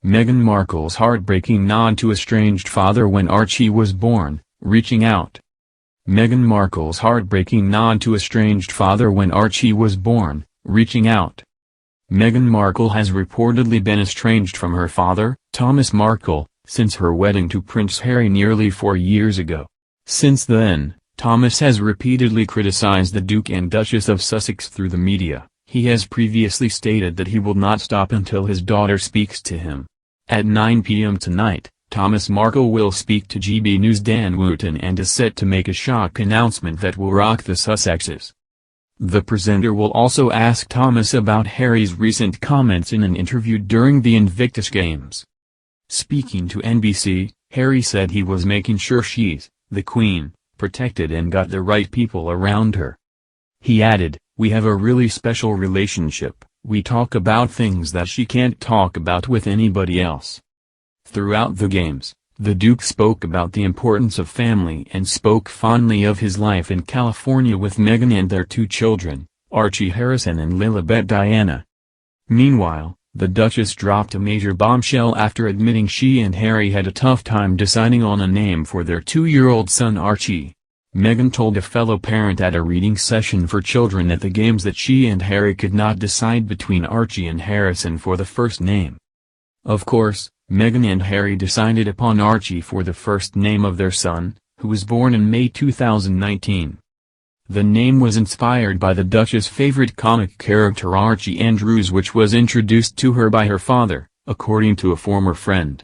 Meghan Markle's heartbreaking nod to estranged father when Archie was born, reaching out. Meghan Markle's heartbreaking nod to estranged father when Archie was born, reaching out. Meghan Markle has reportedly been estranged from her father, Thomas Markle, since her wedding to Prince Harry nearly 4 years ago. Since then, Thomas has repeatedly criticized the Duke and Duchess of Sussex through the media. He has previously stated that he will not stop until his daughter speaks to him. At 9 p.m. tonight, Thomas Markle will speak to GB News' Dan Wootton and is set to make a shock announcement that will rock the Sussexes. The presenter will also ask Thomas about Harry's recent comments in an interview during the Invictus Games. Speaking to NBC, Harry said he was making sure she's, the Queen, protected and got the right people around her. He added, "We have a really special relationship. We talk about things that she can't talk about with anybody else." Throughout the games, the Duke spoke about the importance of family and spoke fondly of his life in California with Meghan and their 2 children, Archie Harrison and Lilibet Diana. Meanwhile, the Duchess dropped a major bombshell after admitting she and Harry had a tough time deciding on a name for their 2-year-old son Archie. Meghan told a fellow parent at a reading session for children at the games that she and Harry could not decide between Archie and Harrison for the first name. Of course, Meghan and Harry decided upon Archie for the first name of their son, who was born in May 2019. The name was inspired by the Duchess' favorite comic character Archie Andrews, which was introduced to her by her father, according to a former friend.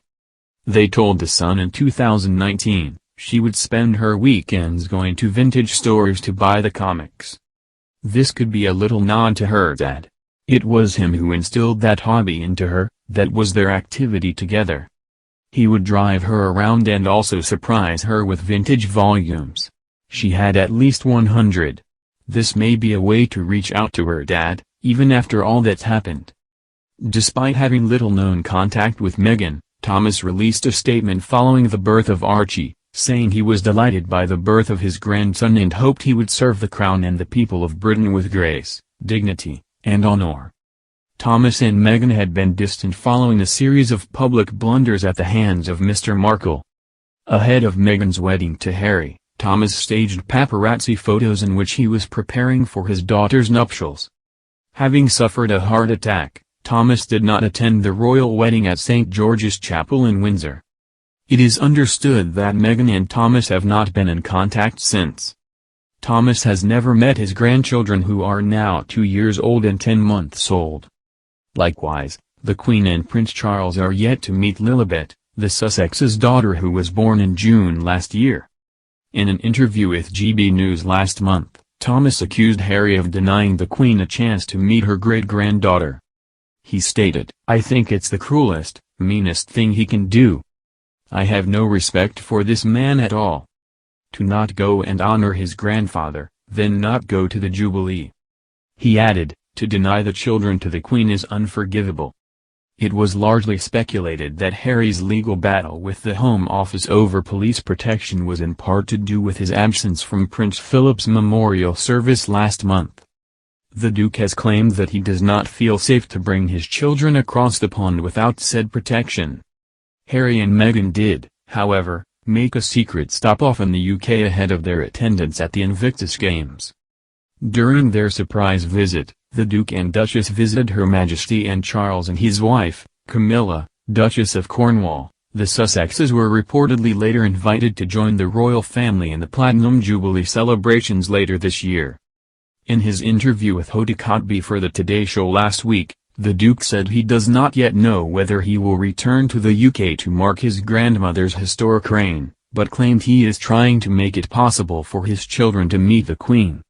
They told The Sun in 2019. She would spend her weekends going to vintage stores to buy the comics. This could be a little nod to her dad. It was him who instilled that hobby into her, that was their activity together. He would drive her around and also surprise her with vintage volumes. She had at least 100. This may be a way to reach out to her dad, even after all that's happened. Despite having little known contact with Meghan, Thomas released a statement following the birth of Archie, saying he was delighted by the birth of his grandson and hoped he would serve the crown and the people of Britain with grace, dignity, and honor. Thomas and Meghan had been distant following a series of public blunders at the hands of Mr. Markle. Ahead of Meghan's wedding to Harry, Thomas staged paparazzi photos in which he was preparing for his daughter's nuptials. Having suffered a heart attack, Thomas did not attend the royal wedding at St. George's Chapel in Windsor. It is understood that Meghan and Thomas have not been in contact since. Thomas has never met his grandchildren, who are now 2 years old and 10 months old. Likewise, the Queen and Prince Charles are yet to meet Lilibet, the Sussex's daughter, who was born in June last year. In an interview with GB News last month, Thomas accused Harry of denying the Queen a chance to meet her great-granddaughter. He stated, "I think it's the cruelest, meanest thing he can do. I have no respect for this man at all. To not go and honor his grandfather, then not go to the Jubilee." He added, "To deny the children to the Queen is unforgivable." It was largely speculated that Harry's legal battle with the Home Office over police protection was in part to do with his absence from Prince Philip's memorial service last month. The Duke has claimed that he does not feel safe to bring his children across the pond without said protection. Harry and Meghan did, however, make a secret stop-off in the UK ahead of their attendance at the Invictus Games. During their surprise visit, the Duke and Duchess visited Her Majesty and Charles and his wife, Camilla, Duchess of Cornwall. The Sussexes were reportedly later invited to join the royal family in the Platinum Jubilee celebrations later this year. In his interview with Hoda Kotb for the Today Show last week, the Duke said he does not yet know whether he will return to the UK to mark his grandmother's historic reign, but claimed he is trying to make it possible for his children to meet the Queen.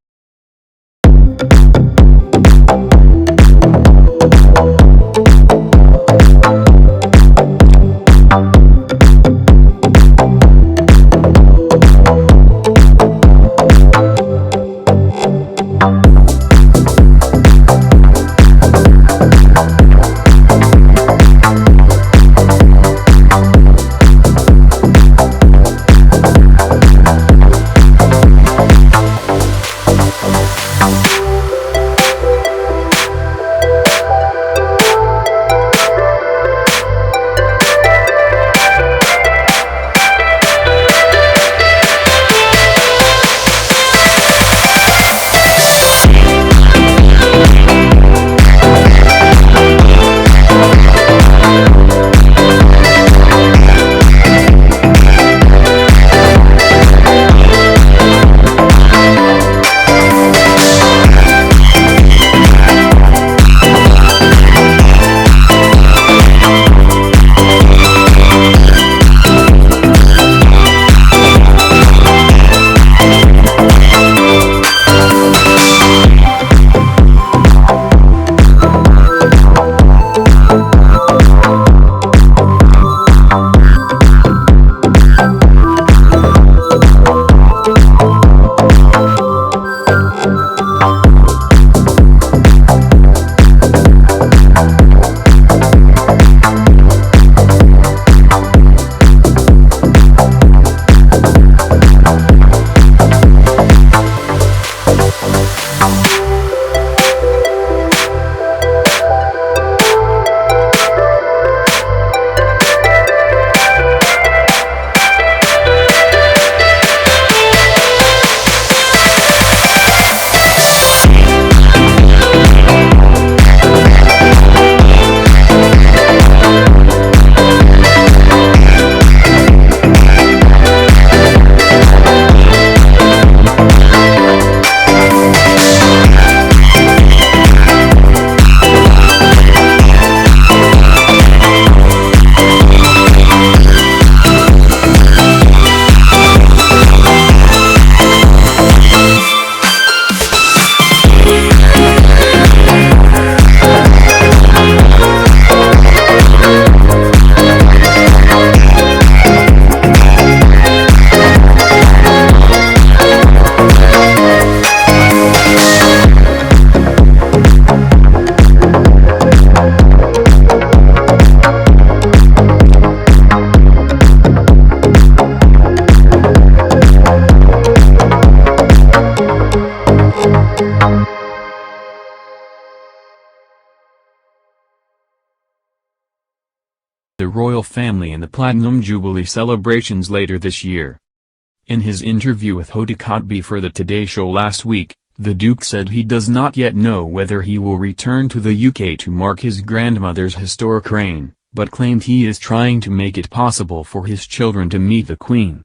the royal family in the Platinum Jubilee celebrations later this year. In his interview with Hoda Kotb for the Today Show last week, the Duke said he does not yet know whether he will return to the UK to mark his grandmother's historic reign, but claimed he is trying to make it possible for his children to meet the Queen.